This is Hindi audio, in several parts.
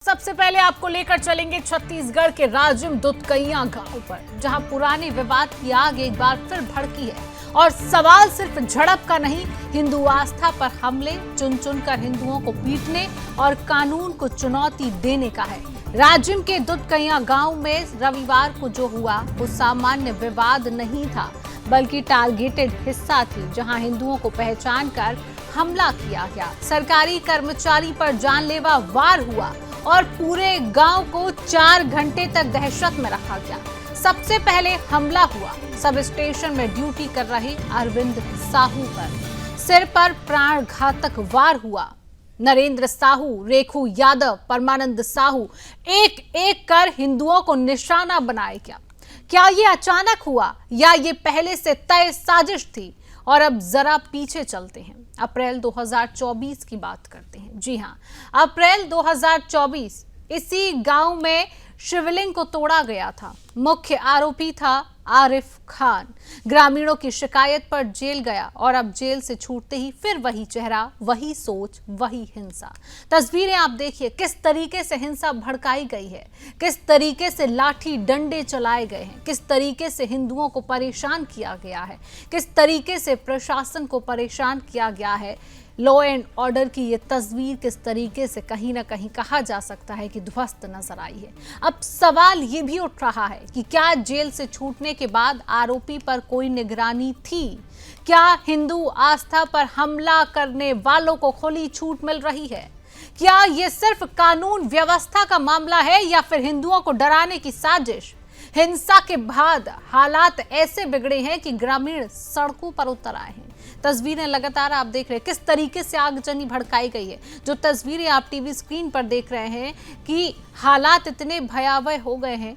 सबसे पहले आपको लेकर चलेंगे छत्तीसगढ़ के राजिम दुधकइयां गांव पर, जहां पुराने विवाद की आग एक बार फिर भड़की है। और सवाल सिर्फ झड़प का नहीं, हिंदू आस्था पर हमले, चुन चुनकर हिंदुओं को पीटने और कानून को चुनौती देने का है। राजिम के दुधकइयां गांव में रविवार को जो हुआ वो सामान्य विवाद नहीं था, बल्कि टारगेटेड हिस्सा थी, जहां हिंदुओं को पहचान कर हमला किया गया। सरकारी कर्मचारी पर जानलेवा वार हुआ और पूरे गांव को 4 घंटे तक दहशत में रखा गया। सबसे पहले हमला हुआ सब स्टेशन में ड्यूटी कर रहे अरविंद साहू पर। सिर पर प्राण घातक वार हुआ। नरेंद्र साहू, रेखू यादव, परमानंद साहू एक एक कर हिंदुओं को निशाना बनाया गया। क्या ये अचानक हुआ या ये पहले से तय साजिश थी? और अब जरा पीछे चलते हैं, अप्रैल 2024 की बात करते हैं। जी हां, अप्रैल 2024 इसी गांव में शिवलिंग को तोड़ा गया था। मुख्य आरोपी था आरिफ खान। ग्रामीणों की शिकायत पर जेल गया और अब जेल से छूटते ही फिर वही चेहरा, वही सोच, वही हिंसा। तस्वीरें आप देखिए, किस तरीके से हिंसा भड़काई गई है, किस तरीके से लाठी डंडे चलाए गए हैं, किस तरीके से हिंदुओं को परेशान किया गया है, किस तरीके से प्रशासन को परेशान किया गया है। लॉ एंड ऑर्डर की ये तस्वीर किस तरीके से कहीं ना कहीं कहा जा सकता है कि ध्वस्त नजर आई है। अब सवाल ये भी उठ रहा है कि क्या जेल से छूटने के बाद आरोपी पर कोई निगरानी थी? क्या हिंदू आस्था पर हमला करने वालों को खुली छूट मिल रही है? क्या ये सिर्फ कानून व्यवस्था का मामला है या फिर हिंदुओं को डराने की साजिश? हिंसा के बाद हालात ऐसे बिगड़े हैं कि ग्रामीण सड़कों पर उतर आए हैं। तस्वीरें लगातार आप देख रहे हैं किस तरीके से आगजनी भड़काई गई है। जो तस्वीरें आप टीवी स्क्रीन पर देख रहे हैं कि हालात इतने भयावह हो गए हैं।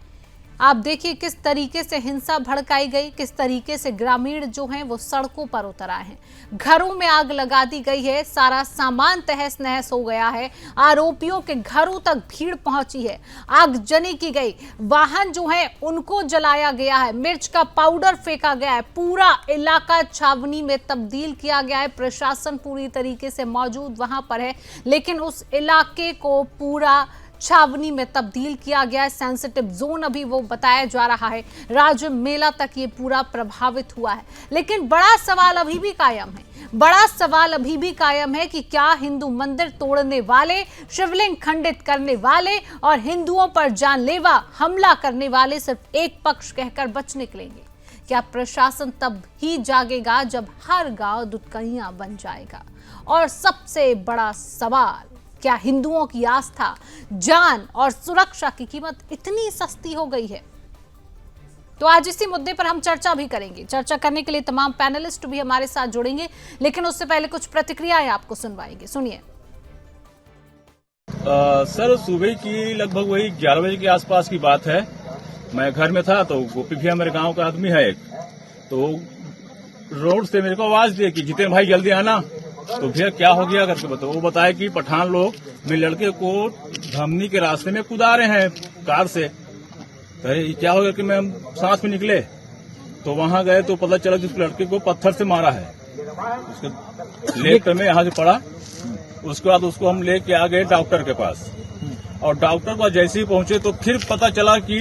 आप देखिए किस तरीके से हिंसा भड़काई गई, किस तरीके से ग्रामीण जो हैं वो सड़कों पर उतर आए हैं। घरों में आग लगा दी गई है, सारा सामान तहस नहस हो गया है। आरोपियों के घरों तक भीड़ पहुंची है, आगजनी की गई, वाहन जो है उनको जलाया गया है, मिर्च का पाउडर फेंका गया है, पूरा इलाका छावनी में तब्दील किया गया है। प्रशासन पूरी तरीके से मौजूद वहां पर है, लेकिन उस इलाके को पूरा छावनी में तब्दील किया गया है। सेंसिटिव जोन अभी वो बताया जा रहा है। राजिम मेला तक ये पूरा प्रभावित हुआ है। लेकिन बड़ा सवाल अभी भी कायम है, बड़ा सवाल अभी भी कायम है कि क्या हिंदू मंदिर तोड़ने वाले, शिवलिंग खंडित करने वाले और हिंदुओं पर जानलेवा हमला करने वाले सिर्फ एक पक्ष कहकर बच निकलेंगे? क्या प्रशासन तब ही जागेगा जब हर गांव दुधकइयां बन जाएगा? और सबसे बड़ा सवाल, क्या हिंदुओं की आस्था, जान और सुरक्षा की कीमत इतनी सस्ती हो गई है? तो आज इसी मुद्दे पर हम चर्चा भी करेंगे। चर्चा करने के लिए तमाम पैनलिस्ट भी हमारे साथ जुड़ेंगे, लेकिन उससे पहले कुछ प्रतिक्रियाएं आपको सुनवाएंगे। सुनिए। सर, सुबह की लगभग वही 11 बजे के आसपास की बात है। मैं घर में था तो गोपी भैया मेरे गांव का आदमी है एक, तो रोड से मेरे को आवाज दी कि जितेंद्र भाई जल्दी आना। तो भैया क्या हो गया करके बताओ। वो बताया कि पठान लोग मेरे लड़के को धमनी के रास्ते में कुदा रहे हैं कार से। तो क्या हो गया कि मैं साथ में निकले तो वहां गए तो पता चला कि उस लड़के को पत्थर से मारा है। उसके लेग में यहाँ से पड़ा। उसके बाद उसको हम लेके आ गए डॉक्टर के पास, और डॉक्टर को जैसे ही पहुंचे तो फिर पता चला कि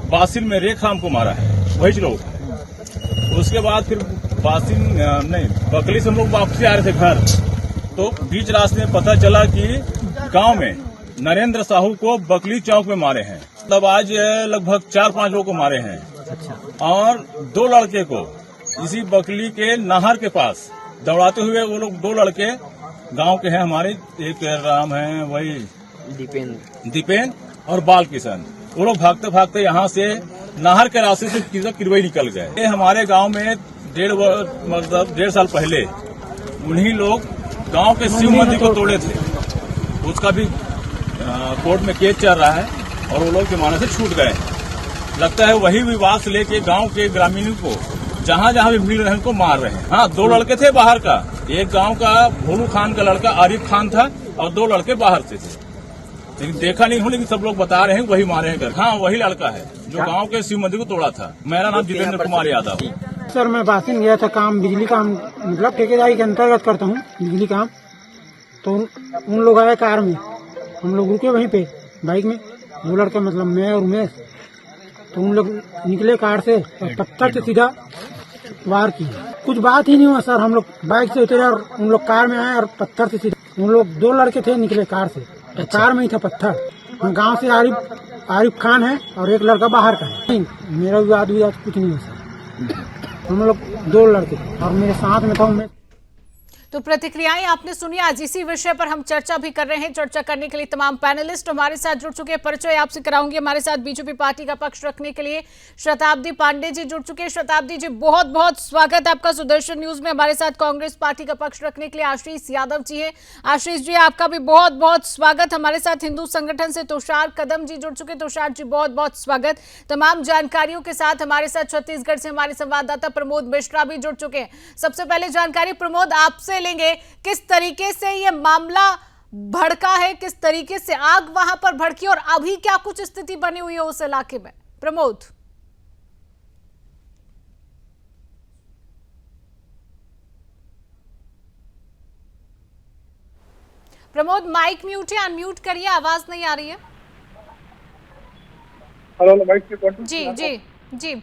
बासिल में रेखा हमको मारा है, वही लोग। उसके बाद फिर बकली से हम लोग वापसी आ रहे थे घर, तो बीच रास्ते में पता चला कि गांव में नरेंद्र साहू को बकली चौक में मारे हैं। तब आज लगभग 4-5 लोगों को मारे हैं। और 2 लड़के को इसी बकली के नहर के पास दौड़ाते हुए, वो लोग 2 लड़के गांव के हैं हमारे, एक राम है, वही दीपेन और बाल किशन। वो लोग भागते भागते यहाँ से नहर के रास्ते से किरवई निकल गए। ये हमारे गांव में 1.5 साल पहले उन्हीं लोग गांव के शिव मंदिर को तोड़े थे। उसका भी कोर्ट में केस चल रहा है और वो लोग जुर्माने से छूट गए। लगता है वही विवाद से लेके गांव के ग्रामीणों को जहां जहां भी मिल रहे हैं उनको मार रहे हैं। हाँ, 2 लड़के थे बाहर का, एक गांव का भोलू खान का लड़का आरिफ खान था और 2 लड़के बाहर से थे। लेकिन देखा नहीं हूँ, लेकिन सब लोग बता रहे हैं वही मारे हैं कर। हाँ, वही लड़का है जो गांव के शिव मंदिर को तोड़ा था। मेरा नाम जितेंद्र कुमार यादव। सर, मैं बासिन गया था काम, बिजली काम, मतलब ठेकेदारी के अंतर्गत करता हूँ बिजली काम। तो उन लोग आए कार में, हम लोग रुके वहीं पे। बाइक में। वो लड़के मतलब मैं और उमेश, तो उन लोग निकले कार से और पत्थर से सीधा वार किए। कुछ बात ही नहीं हुआ सर, हम लोग बाइक से उतरे और उन लोग कार में आए और पत्थर से सीधा, उन लोग 2 लड़के थे निकले कार से, तो कार में ही था पत्थर। गांव से आरिफ खान है और एक लड़का बाहर का है। मेरा विवाद कुछ नहीं है सर, हम लोग 2 लड़के थे और मेरे साथ में था उमेश। तो प्रतिक्रियाएं आपने सुनी। आज इसी विषय पर हम चर्चा भी कर रहे हैं। चर्चा करने के लिए तमाम पैनलिस्ट हमारे साथ जुड़ चुके हैं। परिचय आपसे कराऊंगी। हमारे साथ बीजेपी पार्टी का पक्ष रखने के लिए शताब्दी पांडे जी जुड़ चुके हैं। शताब्दी जी, बहुत बहुत स्वागत है आपका सुदर्शन न्यूज में। हमारे साथ कांग्रेस पार्टी का पक्ष रखने के लिए आशीष यादव जी है। आशीष जी, आपका भी बहुत बहुत स्वागत। हमारे साथ हिंदू संगठन से तुषार कदम जी जुड़ चुके। तुषार जी, बहुत बहुत स्वागत। तमाम जानकारियों के साथ हमारे साथ छत्तीसगढ़ से हमारे संवाददाता प्रमोद मिश्रा भी जुड़ चुके हैं। सबसे पहले जानकारी प्रमोद आपसे लेंगे, किस तरीके से ये मामला भड़का है, किस तरीके से आग वहां पर भड़की और अभी क्या कुछ स्थिति बनी हुई है उस इलाके में? प्रमोद। प्रमोद, माइक म्यूट है, अनम्यूट करिए, आवाज नहीं आ रही है। हेलो, माइक से जी जी जी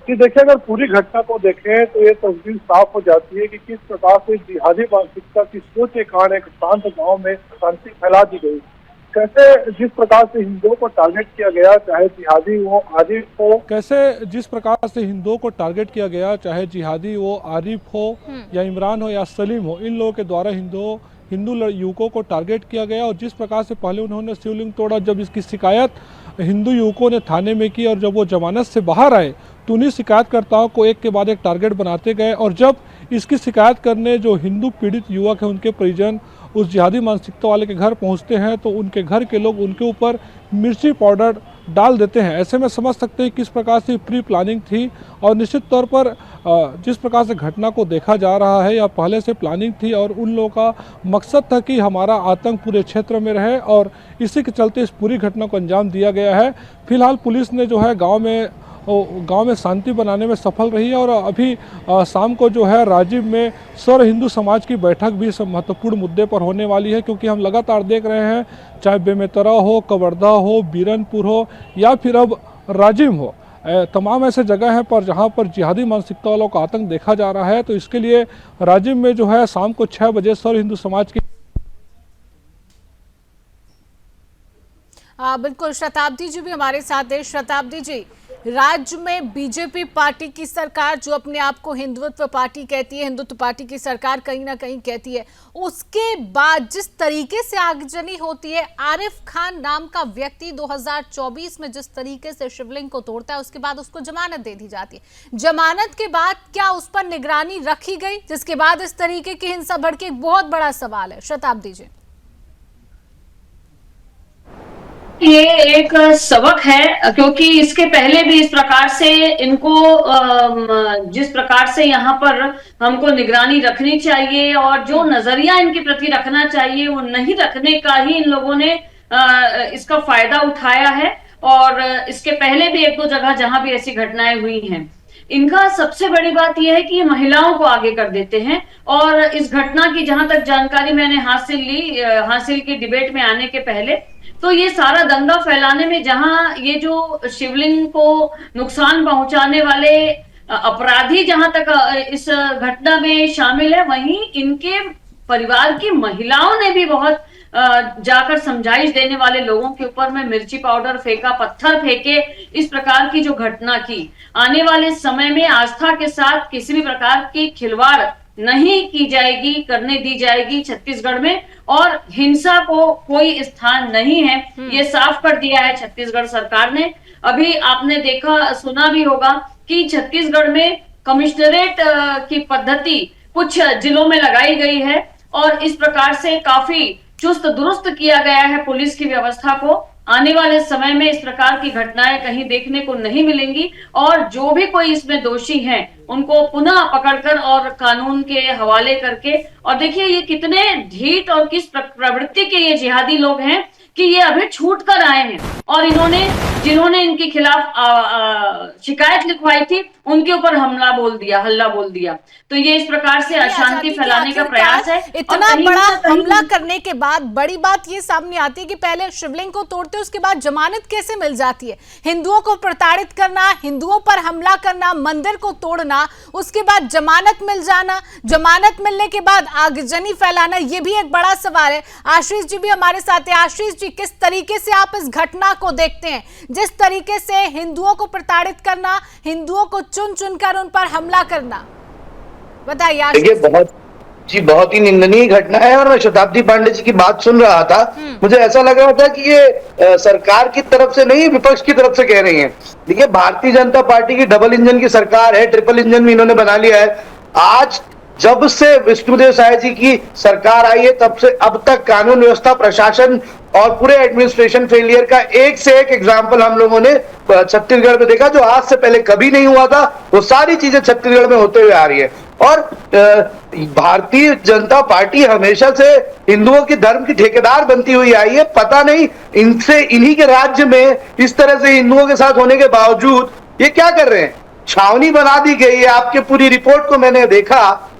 कि देखिए, अगर पूरी घटना को देखें तो ये तस्वीर साफ हो जाती है कि किस प्रकार से जिहादी मानसिकता की सोच के कारण एक शांत गांव में शांति फैला दी गई। कैसे जिस प्रकार से हिंदुओं को टारगेट किया गया, चाहे जिहादी हो आरिफ हो, कैसे जिस प्रकार से हिंदुओं को टारगेट किया गया, चाहे जिहादी हो आरिफ हो या इमरान हो या सलीम हो, इन लोगों के द्वारा हिंदू युवकों को टारगेट किया गया। और जिस प्रकार से पहले उन्होंने शिवलिंग तोड़ा, जब इसकी शिकायत हिंदू युवकों ने थाने में की और जब वो जमानत से बाहर आए तो उन्हीं शिकायतकर्ताओं को एक के बाद एक टारगेट बनाते गए। और जब इसकी शिकायत करने जो हिंदू पीड़ित युवक हैं, उनके परिजन उस जिहादी मानसिकता वाले के घर पहुंचते हैं तो उनके घर के लोग उनके ऊपर मिर्ची पाउडर डाल देते हैं। ऐसे में समझ सकते हैं किस प्रकार से प्री प्लानिंग थी। और निश्चित तौर पर जिस प्रकार से घटना को देखा जा रहा है, या पहले से प्लानिंग थी और उन लोगों का मकसद था कि हमारा आतंक पूरे क्षेत्र में रहे, और इसी के चलते इस पूरी घटना को अंजाम दिया गया है। फिलहाल पुलिस ने जो है गांव में शांति बनाने में सफल रही है। और अभी शाम को जो है राजीव में सर्व हिंदू समाज की बैठक भी महत्वपूर्ण मुद्दे पर होने वाली है, क्योंकि हम लगातार देख रहे हैं, चाहे बेमेतरा हो, कवर्धा हो, बीरनपुर हो या फिर अब राजीव हो, तमाम ऐसे जगह हैं पर जहां पर जिहादी मानसिकता वालों का आतंक देखा जा रहा है। तो इसके लिए राजीव में जो है शाम को 6 बजे सर्व हिंदू समाज की बिल्कुल। शताब्दी जी भी हमारे साथ है। शताब्दी जी, राज्य में बीजेपी पार्टी की सरकार, जो अपने आप को हिंदुत्व पार्टी कहती है, हिंदुत्व पार्टी की सरकार कहीं ना कहीं कहती है, उसके बाद जिस तरीके से आगजनी होती है, आरिफ खान नाम का व्यक्ति 2024 में जिस तरीके से शिवलिंग को तोड़ता है, उसके बाद उसको जमानत दे दी जाती है। जमानत के बाद क्या उस पर निगरानी रखी गई, जिसके बाद इस तरीके की हिंसा भड़की? एक बहुत बड़ा सवाल है। शताब्दी जी। ये एक सबक है, क्योंकि इसके पहले भी इस प्रकार से इनको जिस प्रकार से यहाँ पर हमको निगरानी रखनी चाहिए और जो नजरिया इनके प्रति रखना चाहिए वो नहीं रखने का ही इन लोगों ने इसका फायदा उठाया है। और इसके पहले भी 1-2 जगह जहां भी ऐसी घटनाएं हुई हैं, इनका सबसे बड़ी बात यह है कि ये महिलाओं को आगे कर देते हैं। और इस घटना की जहां तक जानकारी मैंने हासिल की डिबेट में आने के पहले, तो ये सारा दंगा फैलाने में जहां ये जो शिवलिंग को नुकसान पहुंचाने वाले अपराधी जहां तक इस घटना में शामिल है, वहीं इनके परिवार की महिलाओं ने भी बहुत जाकर समझाइश देने वाले लोगों के ऊपर में मिर्ची पाउडर फेंका, पत्थर फेंके, इस प्रकार की जो घटना की। आने वाले समय में आस्था के साथ किसी भी प्रकार की खिलवाड़ नहीं की जाएगी, करने दी जाएगी छत्तीसगढ़ में, और हिंसा को कोई स्थान नहीं है, ये साफ कर दिया है छत्तीसगढ़ सरकार ने। अभी आपने देखा सुना भी होगा कि छत्तीसगढ़ में कमिश्नरेट की पद्धति कुछ जिलों में लगाई गई है और इस प्रकार से काफी चुस्त दुरुस्त किया गया है पुलिस की व्यवस्था को। आने वाले समय में इस प्रकार की घटनाएं कहीं देखने को नहीं मिलेंगी और जो भी कोई इसमें दोषी हैं उनको पुनः पकड़कर और कानून के हवाले करके। और देखिए ये कितने ढीठ और किस प्रवृत्ति के ये जिहादी लोग हैं कि ये अभी छूट कर आए हैं और इन्होंने जिन्होंने इनके खिलाफ शिकायत लिखवाई थी उनके ऊपर हल्ला बोल दिया। तो ये इस प्रकार से अशांति फैलाने का प्रयास है। इतना बड़ा हमला करने के बाद बड़ी बात ये सामने आती है कि पहले शिवलिंग को तोड़ते, उसके बाद जमानत कैसे मिल जाती है। हिंदुओं को प्रताड़ित करना, हिंदुओं पर हमला करना, मंदिर को तोड़ना, उसके बाद जमानत मिल जाना, जमानत मिलने के बाद आगजनी फैलाना, ये भी एक बड़ा सवाल है। आशीष जी भी हमारे साथ है। आशीष जी, किस तरीके से आप इस घटना को देखते हैं, जिस तरीके से हिंदुओं को प्रताड़ित करना, हिंदुओं को चुन चुनकर उन पर हमला करना, बताइए। देखिए बहुत ही निंदनीय घटना है। और मैं शताब्दी पांडे जी की बात सुन रहा था, मुझे ऐसा लग रहा था कि ये सरकार की तरफ से नहीं, विपक्ष की तरफ से कह रही हैं। देखिए भारतीय जनता पार्टी की डबल इंजन की सरकार है, ट्रिपल इंजन भी इन्होंने बना लिया है। आज जब से विष्णुदेव साय जी की सरकार आई है तब से अब तक कानून व्यवस्था, प्रशासन और पूरे एडमिनिस्ट्रेशन फेलियर का एक से एक एग्जाम्पल हम लोगों ने छत्तीसगढ़ में देखा, जो आज से पहले कभी नहीं हुआ था। वो सारी चीजें छत्तीसगढ़ में होते हुए आ रही है। और भारतीय जनता पार्टी हमेशा से हिंदुओं की धर्म की ठेकेदार बनती हुई आई है। पता नहीं इन्हीं के राज्य में इस तरह से हिंदुओं के साथ होने के बावजूद ये क्या कर रहे हैं। छावनी बना दी गई है। आपके पूरी रिपोर्ट को मैंने देखा।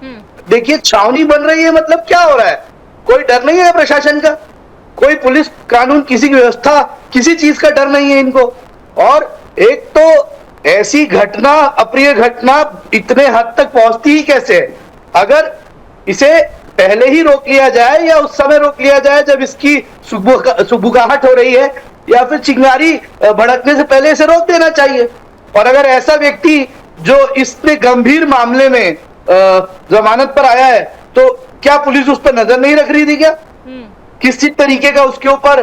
देखिए छावनी बन रही है, मतलब क्या हो रहा है। कोई डर नहीं है प्रशासन का, कोई पुलिस कानून, किसी की व्यवस्था, किसी चीज का डर नहीं है इनको। और एक तो ऐसी घटना, अप्रिय घटना इतने हद तक पहुंचती ही कैसे है। अगर इसे पहले ही रोक लिया जाए या उस समय रोक लिया जाए जब इसकी सुबुगाहट हो रही है, या फिर चिंगारी भड़कने से पहले इसे रोक देना चाहिए। और अगर ऐसा व्यक्ति जो इतने गंभीर मामले में जमानत पर आया है, तो क्या पुलिस उस पर नजर नहीं रख रही थी क्या? किसी तरीके का उसके ऊपर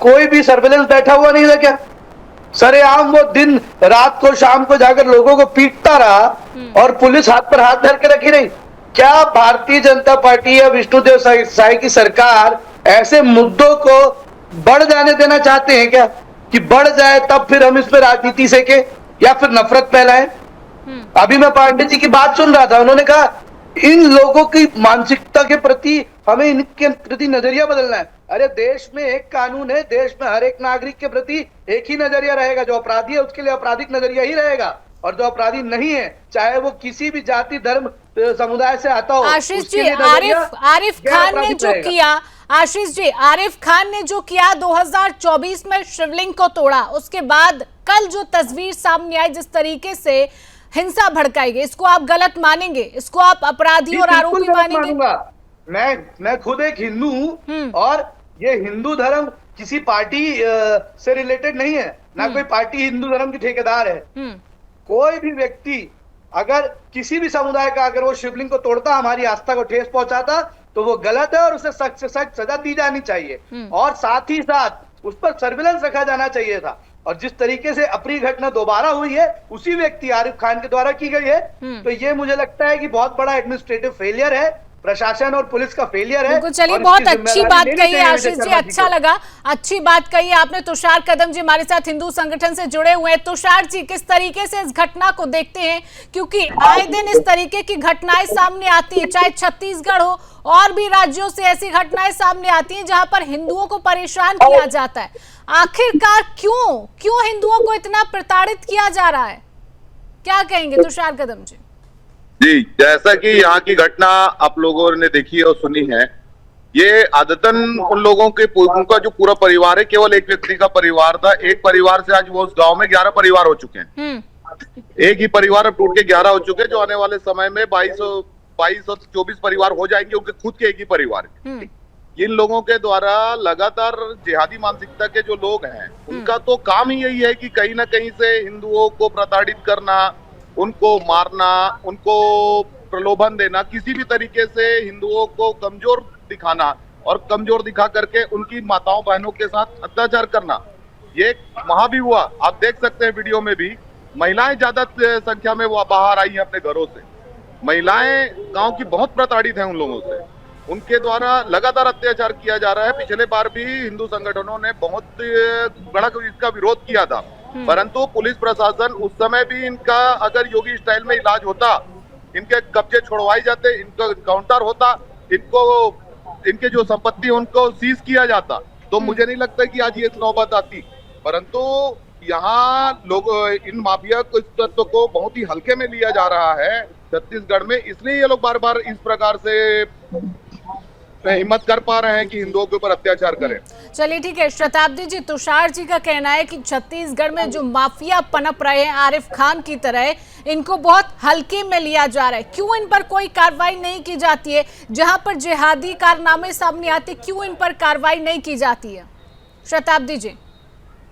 कोई भी सर्वेलेंस बैठा हुआ नहीं था क्या? सरेआम वो दिन रात को, शाम को जाकर लोगों को पीटता रहा और पुलिस हाथ पर हाथ धर के रखी रही। क्या भारतीय जनता पार्टी या विष्णुदेव साय की सरकार ऐसे मुद्दों को बढ़ जाने देना चाहते हैं क्या? कि बढ़ जाए तब फिर हम इस पर राजनीति सेके या फिर नफरत फैलाएं? अभी मैं पांडे जी की बात सुन रहा था, उन्होंने कहा इन लोगों की मानसिकता के प्रति हमें इनके प्रति नजरिया बदलना है। अरे देश में एक कानून है, देश में हर एक नागरिक के प्रति एक ही नजरिया रहेगा। जो अपराधी है उसके लिए आपराधिक नजरिया ही रहेगा, और जो अपराधी नहीं है, चाहे वो किसी भी जाति, धर्म, समुदाय से आता हो। आशीष जी, आरिफ खान ने जो किया, आशीष जी, आरिफ खान ने जो किया 2024 में शिवलिंग को तोड़ा, उसके बाद कल जो तस्वीर सामने आई, जिस तरीके से हिंसा भड़काई गई, इसको आप गलत मानेंगे? इसको आप अपराधी और आरोपी मानेंगे? मैं खुद एक हिंदू हूँ और ये हिंदू धर्म किसी पार्टी से रिलेटेड नहीं है, ना कोई पार्टी हिंदू धर्म की ठेकेदार है। कोई भी व्यक्ति अगर किसी भी समुदाय का अगर वो शिवलिंग को तोड़ता, हमारी आस्था को ठेस पहुंचाता, तो वो गलत है और उसे सख्त से सख्त सजा दी जानी चाहिए। और साथ ही साथ उस पर सर्विलेंस रखा जाना चाहिए था। और जिस तरीके से अप्रिय घटना दोबारा हुई है उसी व्यक्ति आरिफ खान के द्वारा की गई है, तो ये मुझे लगता है कि बहुत बड़ा एडमिनिस्ट्रेटिव फेलियर है, प्रशासन और पुलिस का फेलियर है। चलिए, बहुत अच्छी बात कही है आशीष जी, अच्छा लगा, अच्छी बात कही आपने। तुषार कदम जी हमारे साथ हिंदू संगठन से जुड़े हुए हैं। तुषार जी, किस तरीके से इस घटना को देखते हैं? क्योंकि आए दिन इस तरीके की घटनाएं सामने आती है, चाहे छत्तीसगढ़ हो, और भी राज्यों से ऐसी घटनाएं सामने आती हैं जहां पर हिंदुओं को परेशान किया जाता है। आखिरकार क्यों हिंदुओं को इतना प्रताड़ित किया जा रहा है? क्या कहेंगे तुषार कदम जी? जी, जैसा कि यहाँ की घटना आप लोगों ने देखी और सुनी है, ये आदतन उन लोगों के, उनका जो पूरा परिवार है, केवल एक व्यक्ति का परिवार था। एक परिवार से आज वो उस गांव में 11 परिवार हो चुके हैं। एक ही परिवार अब टूट के 11 हो चुके हैं, जो आने वाले समय में 22 और 24 परिवार हो जाएंगे, उनके खुद के एक ही परिवार है। इन लोगों के द्वारा लगातार जिहादी मानसिकता के जो लोग हैं, उनका तो काम ही यही है कि कहीं ना कहीं से हिंदुओं को प्रताड़ित करना, उनको मारना, उनको प्रलोभन देना, किसी भी तरीके से हिंदुओं को कमजोर दिखाना और कमजोर दिखा करके उनकी माताओं बहनों के साथ अत्याचार करना। ये वहां भी हुआ, आप देख सकते हैं वीडियो में भी, महिलाएं ज्यादा संख्या में वो बाहर आई हैं अपने घरों से। महिलाएं गांव की बहुत प्रताड़ित हैं उन लोगों से, उनके द्वारा लगातार अत्याचार किया जा रहा है। पिछले बार भी हिंदू संगठनों ने बहुत बड़ा इसका विरोध किया था, परंतु पुलिस प्रशासन उस समय भी इनका, अगर योगी स्टाइल में इलाज होता, इनके कब्जे छोड़वाए जाते, इनका काउंटर होता, इनके जो संपत्ति उनको सीज किया जाता, तो मुझे नहीं लगता कि आज ये नौबत आती। परंतु यहाँ लोग इन माफिया को, इस तत्व को बहुत ही हल्के में लिया जा रहा है छत्तीसगढ़ में, इसलिए ये लोग बार बार इस प्रकार से हिम्मत कर पा रहे हैं कि हिंदुओं के ऊपर अत्याचार करें। चलिए ठीक है शताब्दी जी, तुषार जी का कहना है कि छत्तीसगढ़ में जो माफिया पनप रहे हैं आरिफ खान की तरह, इनको बहुत हल्के में लिया जा रहा है। क्यों इन पर कोई कार्रवाई नहीं की जाती है? जहां पर जिहादी कारनामे सामने आते, क्यों इन पर कार्रवाई नहीं की जाती है? शताब्दी जी।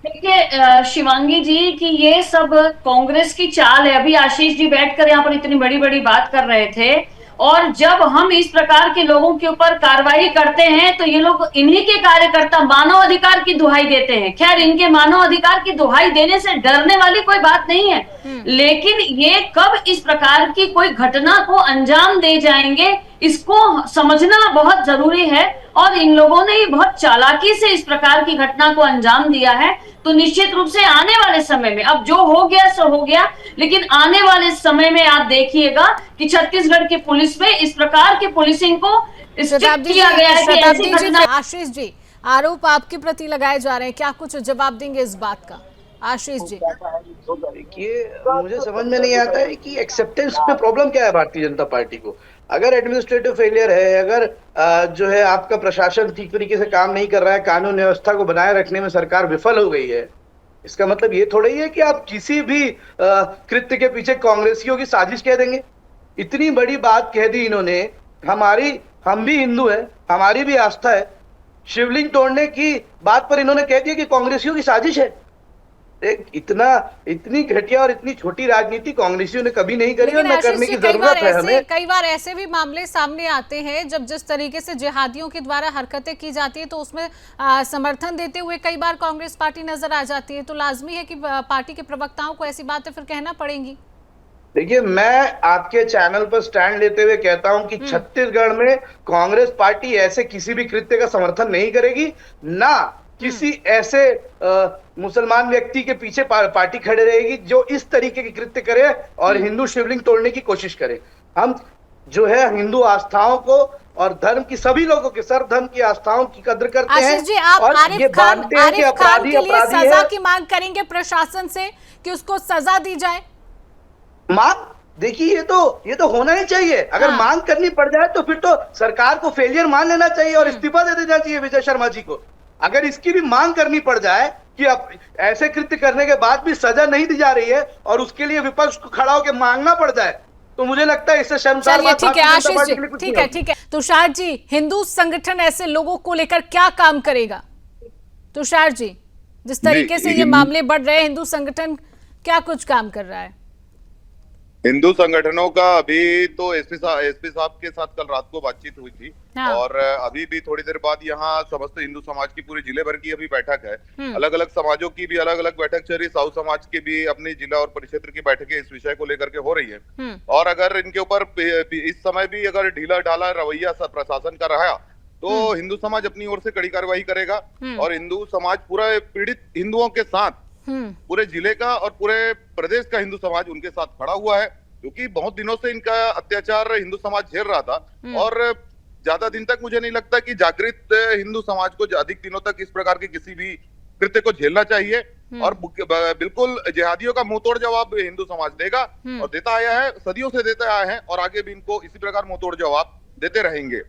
देखिए शिवांगी जी कि ये सब कांग्रेस की चाल है। अभी आशीष जी बैठकर यहाँ पर इतनी बड़ी बड़ी बात कर रहे थे, और जब हम इस प्रकार के लोगों के ऊपर कार्रवाई करते हैं तो ये लोग, इन्हीं के कार्यकर्ता मानव अधिकार की दुहाई देते हैं। खैर, इनके मानव अधिकार की दुहाई देने से डरने वाली कोई बात नहीं है, लेकिन ये कब इस प्रकार की कोई घटना को अंजाम दे जाएंगे, इसको समझना बहुत जरूरी है। और इन लोगों ने बहुत चालाकी से इस प्रकार की घटना को अंजाम दिया है। तो निश्चित रूप से आने वाले समय में, अब जो हो गया सो हो गया, लेकिन आने वाले समय में आप देखिएगा कि छत्तीसगढ़ की पुलिस में इस प्रकार की पुलिसिंग को स्ट्रिक्ट किया गया है कि ऐसी घटना। आशीष जी, आरोप आपके प्रति लगाए जा रहे हैं, क्या कुछ जवाब देंगे इस बात का? आशीष जी। देखिए, मुझे समझ में नहीं आता है कि एक्सेप्टेंस में प्रॉब्लम क्या है भारतीय जनता पार्टी को। अगर एडमिनिस्ट्रेटिव फेलियर है, अगर जो है आपका प्रशासन ठीक तरीके से काम नहीं कर रहा है, कानून व्यवस्था को बनाए रखने में सरकार विफल हो गई है, इसका मतलब ये थोड़ा ही है कि आप किसी भी कृत्य के पीछे कांग्रेसियों की साजिश कह देंगे। इतनी बड़ी बात कह दी इन्होंने। हम भी हिंदू है, हमारी भी आस्था है। शिवलिंग तोड़ने की बात पर इन्होंने कह दिया कि कांग्रेसियों की साजिश है। इतनी घटिया और इतनी छोटी राजनीति कांग्रेसियों ने कभी नहीं करी और न करने की जरूरत है हमें। कई बार ऐसे भी मामले सामने आते हैं जब जिस तरीके से जिहादियों के द्वारा हरकतें की जाती है तो उसमें समर्थन देते हुए कई बार कांग्रेस पार्टी नजर आ जाती है। तो लाजमी है कि पार्टी के प्रवक्ताओं को ऐसी बातें फिर कहना पड़ेंगी। देखिए, मैं आपके चैनल पर स्टैंड लेते हुए कहता हूं कि छत्तीसगढ़ में कांग्रेस पार्टी ऐसे किसी भी कृत्य का समर्थन नहीं करेगी, ना किसी ऐसे मुसलमान व्यक्ति के पीछे पार्टी खड़े रहेगी जो इस तरीके के कृत्य करे और हिंदू शिवलिंग तोड़ने की कोशिश करे। हम जो है हिंदू आस्थाओं को और धर्म की, सभी लोगों के सर्व धर्म की आस्थाओं की कद्र करते हैं। जी, आप और आरिफ ये खान मानते हैं कि अपराधी के लिए अपराधी सजा है। की मांग करेंगे प्रशासन से कि उसको सजा दी जाए। मांग, देखिए, ये तो होना ही चाहिए। अगर मांग करनी पड़ जाए तो फिर तो सरकार को फेलियर मान लेना चाहिए और इस्तीफा दे देना चाहिए विजय शर्मा जी को। अगर इसकी भी मांग करनी पड़ जाए कि अब ऐसे कृत्य करने के बाद भी सजा नहीं दी जा रही है और उसके लिए विपक्ष को खड़ा होकर मांगना पड़ जाए, तो मुझे लगता है इससे शर्मसार बात। ठीक है आशीष जी, ठीक है। तुषार जी, हिंदू संगठन ऐसे लोगों को लेकर क्या काम करेगा? तुषार जी, जिस तरीके से ये मामले बढ़ रहे हैं, हिंदू संगठन क्या कुछ काम कर रहा है? हिंदू संगठनों का अभी तो एसपी साहब के साथ कल रात को बातचीत हुई थी। हाँ। और अभी भी थोड़ी देर बाद यहाँ समस्त हिंदू समाज की पूरे जिले भर की अभी बैठक है। अलग अलग समाजों की भी अलग अलग बैठक चल रही। साहू समाज की भी अपनी जिला और परिक्षेत्र की बैठकें इस विषय को लेकर के हो रही है। और अगर इनके ऊपर इस समय भी अगर ढीला ढाला रवैया प्रशासन का रहा तो हिंदू समाज अपनी ओर से कड़ी कार्रवाई करेगा और हिंदू समाज पूरा पीड़ित हिंदुओं के साथ, पूरे जिले का और पूरे प्रदेश का हिंदू समाज उनके साथ खड़ा हुआ है, क्योंकि बहुत दिनों से इनका अत्याचार हिंदू समाज झेल रहा था। और ज्यादा दिन तक मुझे नहीं लगता कि जागृत हिंदू समाज को अधिक दिनों तक इस प्रकार के किसी भी कृत्य को झेलना चाहिए। और बिल्कुल जिहादियों का मुंहतोड़ जवाब हिंदू समाज देगा और देता आया है, सदियों से देता आया है और आगे भी इनको इसी प्रकार मुंहतोड़ जवाब देते रहेंगे।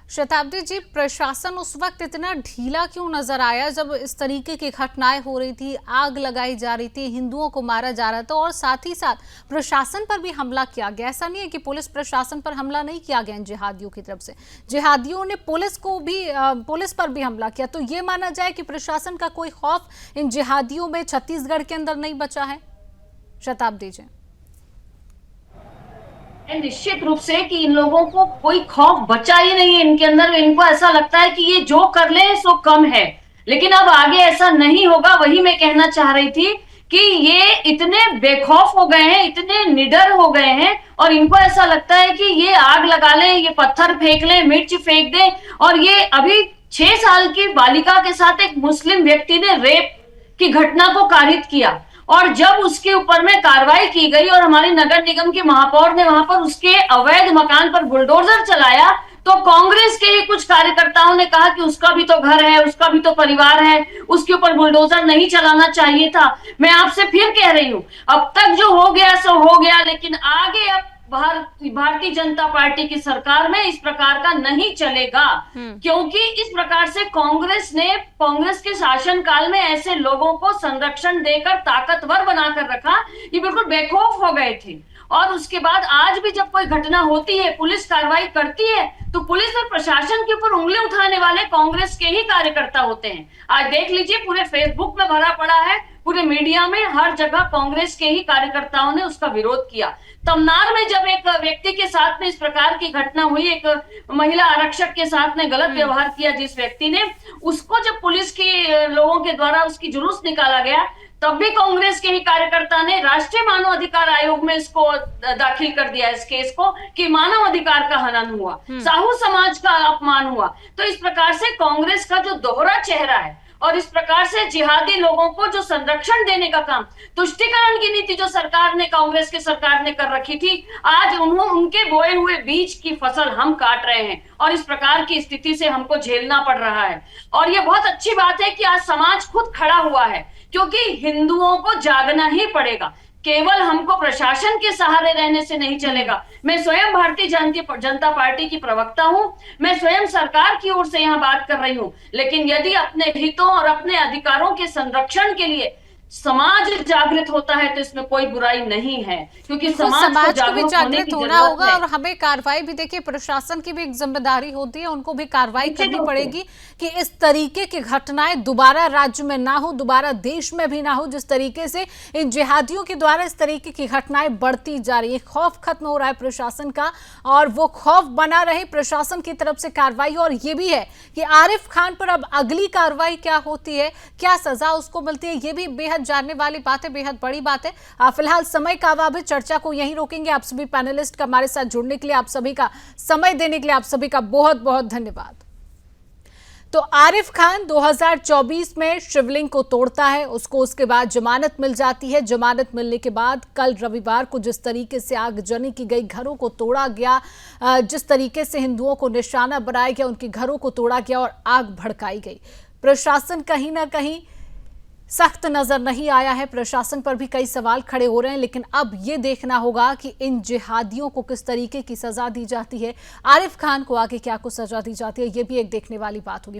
शताब्दी जी, प्रशासन उस वक्त इतना ढीला क्यों नजर आया जब इस तरीके की घटनाएं हो रही थी, आग लगाई जा रही थी, हिंदुओं को मारा जा रहा था और साथ ही साथ प्रशासन पर भी हमला किया गया? ऐसा नहीं है कि पुलिस प्रशासन पर हमला नहीं किया गया इन जिहादियों की तरफ से, जिहादियों ने पुलिस पर भी हमला किया। तो ये माना जाए कि प्रशासन का कोई खौफ इन जिहादियों में छत्तीसगढ़ के अंदर नहीं बचा है? शताब्दी जी। निश्चित रूप से कि इन लोगों को कोई खौफ बचा ही नहीं है इनके अंदर। इनको ऐसा लगता है कि ये जो कर ले सो कम है, लेकिन अब आगे ऐसा नहीं होगा। वही मैं कहना चाह रही थी कि ये इतने बेखौफ हो गए हैं, इतने निडर हो गए हैं और इनको ऐसा लगता है कि ये आग लगा लें, ये पत्थर फेंक लें, मिर्च फेंक दें। और ये अभी 6 साल की बालिका के साथ एक मुस्लिम व्यक्ति ने रेप की घटना को कारित किया और जब उसके ऊपर में कार्रवाई की गई और हमारे नगर निगम के महापौर ने वहां पर उसके अवैध मकान पर बुलडोजर चलाया तो कांग्रेस के ही कुछ कार्यकर्ताओं ने कहा कि उसका भी तो घर है, उसका भी तो परिवार है, उसके ऊपर बुलडोजर नहीं चलाना चाहिए था। मैं आपसे फिर कह रही हूं, अब तक जो हो गया सो हो गया, लेकिन आगे अब भारतीय जनता पार्टी की सरकार में इस प्रकार का नहीं चलेगा, क्योंकि इस प्रकार से कांग्रेस के शासनकाल में ऐसे लोगों को संरक्षण देकर ताकतवर बनाकर रखा, ये बिल्कुल बेखौफ हो गए थे। और उसके बाद आज भी जब कोई घटना होती है, पुलिस कार्रवाई करती है, तो पुलिस और प्रशासन के ऊपर उंगली उठाने वाले कांग्रेस के ही कार्यकर्ता होते हैं। आज देख लीजिए, पूरे फेसबुक में भरा पड़ा है, पूरे मीडिया में, हर जगह कांग्रेस के ही कार्यकर्ताओं ने उसका विरोध किया। तमनार में जब एक व्यक्ति के साथ में इस प्रकार की घटना हुई, एक महिला आरक्षक के साथ में गलत व्यवहार किया जिस व्यक्ति ने, उसको जब पुलिस के लोगों के द्वारा उसकी जुलूस निकाला गया, तब भी कांग्रेस के ही कार्यकर्ता ने राष्ट्रीय मानव अधिकार आयोग में इसको दाखिल कर दिया, इस केस को, कि मानव अधिकार का हनन हुआ, साहू समाज का अपमान हुआ। तो इस प्रकार से कांग्रेस का जो दोहरा चेहरा है, और इस प्रकार से जिहादी लोगों को जो संरक्षण देने का काम, तुष्टीकरण की नीति जो सरकार ने, कांग्रेस की सरकार ने कर रखी थी, आज उनके बोए हुए बीज की फसल हम काट रहे हैं, और इस प्रकार की स्थिति से हमको झेलना पड़ रहा है। और ये बहुत अच्छी बात है कि आज समाज खुद खड़ा हुआ है, क्योंकि हिंदुओं को जागना ही पड़ेगा, केवल हमको प्रशासन के सहारे रहने से नहीं चलेगा। मैं स्वयं भारतीय जनता पार्टी की प्रवक्ता हूं, मैं स्वयं सरकार की ओर से यहां बात कर रही हूं, लेकिन यदि अपने हितों और अपने अधिकारों के संरक्षण के लिए समाज जागृत होता है तो इसमें कोई बुराई नहीं है, क्योंकि समाज को भी जागृत होना होगा। और हमें कार्रवाई भी, देखिए प्रशासन की भी एक जिम्मेदारी होती है, उनको भी कार्रवाई करनी पड़ेगी कि इस तरीके की घटनाएं दोबारा राज्य में ना हो, दोबारा देश में भी ना हो। जिस तरीके से इन जिहादियों के द्वारा इस तरीके की घटनाएं बढ़ती जा रही है, खौफ खत्म हो रहा है प्रशासन का, और वो खौफ बना रहे प्रशासन की तरफ से कार्रवाई। और ये भी है कि आरिफ खान पर अब अगली कार्रवाई क्या होती है, क्या सजा उसको मिलती है, ये भी बेहद जानने वाली बात है, बेहद बड़ी बात है। फिलहाल समय का अभाव है, चर्चा को यहीं रोकेंगे। आप सभी पैनलिस्ट का हमारे साथ जुड़ने के लिए, आप सभी का समय देने के लिए आप सभी का बहुत बहुत धन्यवाद। तो आरिफ खान 2024 में शिवलिंग को तोड़ता है, उसको उसके बाद जमानत मिल जाती है। जमानत मिलने के बाद कल रविवार को जिस तरीके से आगजनी की गई, घरों को तोड़ा गया, जिस तरीके से हिंदुओं को निशाना बनाया गया, उनके घरों को तोड़ा गया और आग भड़काई गई, प्रशासन कहीं ना कहीं सख्त नजर नहीं आया है। प्रशासन पर भी कई सवाल खड़े हो रहे हैं, लेकिन अब ये देखना होगा कि इन जिहादियों को किस तरीके की सजा दी जाती है, आरिफ खान को आगे क्या कुछ सजा दी जाती है, ये भी एक देखने वाली बात होगी।